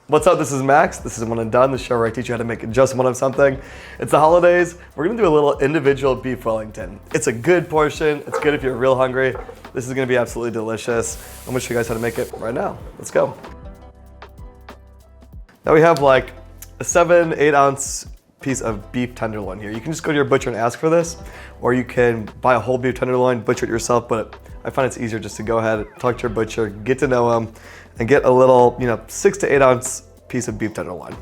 What's up, this is Max. This is One and Done, the show where I teach you how to make just one of something. It's the holidays. We're gonna do a little individual beef Wellington. It's a good portion. It's good if you're real hungry. This is gonna be absolutely delicious. I'm gonna show you guys how to make it right now. Let's go. Now we have like a 7-8 ounce piece of beef tenderloin here. You can just go to your butcher and ask for this, or you can buy a whole beef tenderloin, butcher it yourself, but I find it's easier just to go ahead, talk to your butcher, get to know him, and get a little, 6 to 8 ounce piece of beef tenderloin.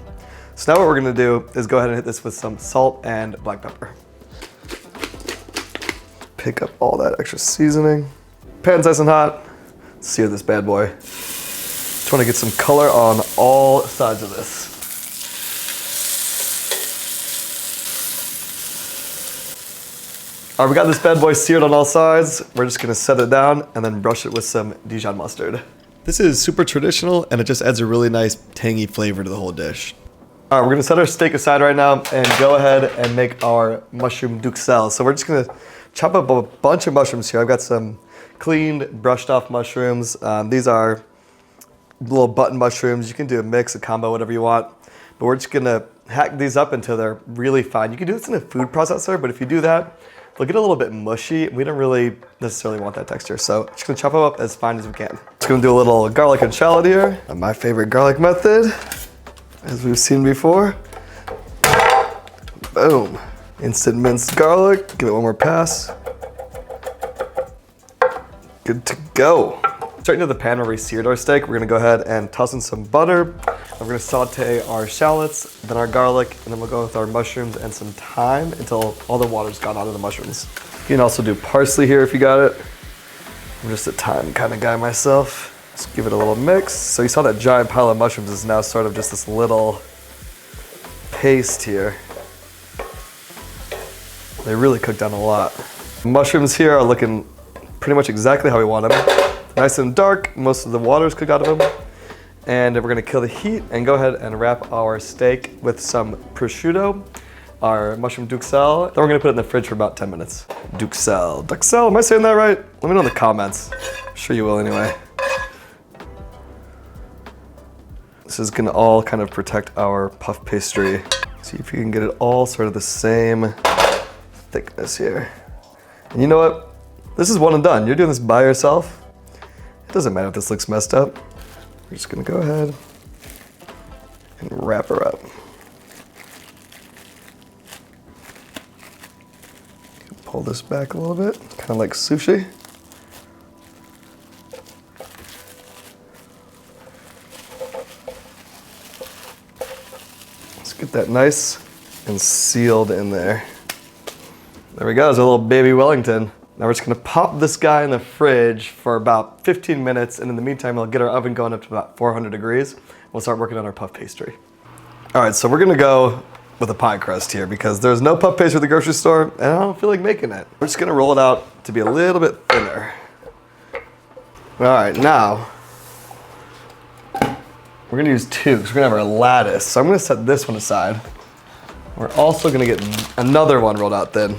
So now what we're gonna do is go ahead and hit this with some salt and black pepper. Pick up all that extra seasoning. Pan's nice and hot. Sear this bad boy. Just wanna get some color on all sides of this. All right, we got this bad boy seared on all sides. We're just gonna set it down and then brush it with some Dijon mustard. This is super traditional and it just adds a really nice tangy flavor to the whole dish. All right, we're gonna set our steak aside right now and go ahead and make our mushroom Duxelles. So we're just gonna chop up a bunch of mushrooms here. I've got some cleaned, brushed off mushrooms. These are little button mushrooms. You can do a mix, a combo, whatever you want. But we're just gonna hack these up until they're really fine. You can do this in a food processor, but if you do that, they'll get a little bit mushy. We don't really necessarily want that texture. So just gonna chop them up as fine as we can. Just gonna do a little garlic and shallot here. My favorite garlic method, as we've seen before. Boom. Instant minced garlic. Give it one more pass. Good to go. Straight into the pan where we seared our steak, we're gonna go ahead and toss in some butter. We're gonna saute our shallots, then our garlic, and then we'll go with our mushrooms and some thyme until all the water's gone out of the mushrooms. You can also do parsley here if you got it. I'm just a thyme kind of guy myself. Just give it a little mix. So you saw that giant pile of mushrooms is now sort of just this little paste here. They really cooked down a lot. Mushrooms here are looking pretty much exactly how we want them. Nice and dark, most of the water's cooked out of them. And we're gonna kill the heat and go ahead and wrap our steak with some prosciutto, our mushroom Duxelles. Then we're gonna put it in the fridge for about 10 minutes. Duxelles, am I saying that right? Let me know in the comments. I'm sure you will anyway. This is gonna all kind of protect our puff pastry. See if you can get it all sort of the same thickness here. And you know what? This is one and done. You're doing this by yourself. It doesn't matter if this looks messed up. We're just gonna go ahead and wrap her up. Pull this back a little bit, kind of like sushi. Let's get that nice and sealed in there. There we go, there's a little baby Wellington. Now we're just gonna pop this guy in the fridge for about 15 minutes, and in the meantime, we'll get our oven going up to about 400 degrees. We'll start working on our puff pastry. All right, so we're gonna go with a pie crust here because there's no puff pastry at the grocery store, and I don't feel like making it. We're just gonna roll it out to be a little bit thinner. All right, now, we're gonna use two, because we're gonna have our lattice. So I'm gonna set this one aside. We're also gonna get another one rolled out thin.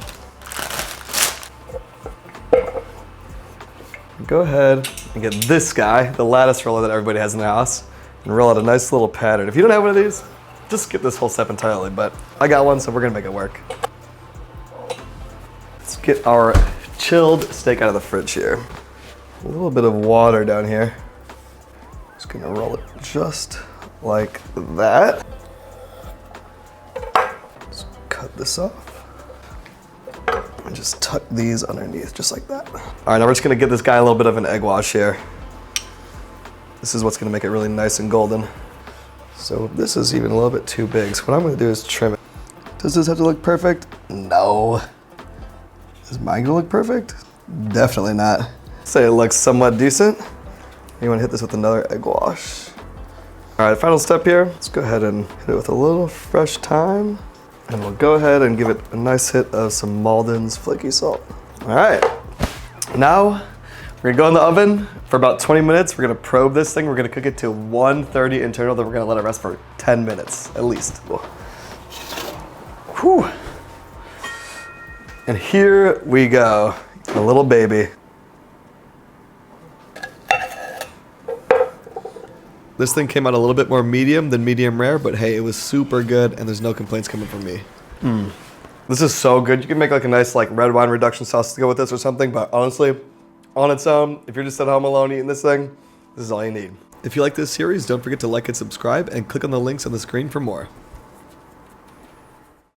Go ahead and get this guy, the lattice roller that everybody has in their house, and roll out a nice little pattern. If you don't have one of these, just skip this whole step entirely, but I got one, so we're gonna make it work. Let's get our chilled steak out of the fridge here. A little bit of water down here. Just gonna roll it just like that. Just cut this off. And just tuck these underneath, just like that. All right, now we're just gonna give this guy a little bit of an egg wash here. This is what's gonna make it really nice and golden. So this is even a little bit too big. So what I'm gonna do is trim it. Does this have to look perfect? No. Is mine gonna look perfect? Definitely not. Say it looks somewhat decent. You wanna hit this with another egg wash. All right, final step here. Let's go ahead and hit it with a little fresh thyme. And we'll go ahead and give it a nice hit of some Malden's flaky salt. All right, now we're gonna go in the oven for about 20 minutes. We're gonna probe this thing. We're gonna cook it to 130 internal, then we're gonna let it rest for 10 minutes at least. Whew. And here we go, a little baby. This thing came out a little bit more medium than medium rare, but hey, it was super good, and there's no complaints coming from me. This is so good. You can make like a nice like red wine reduction sauce to go with this or something, but honestly, on its own, if you're just at home alone eating this thing, this is all you need. If you like this series, don't forget to like and subscribe, and click on the links on the screen for more.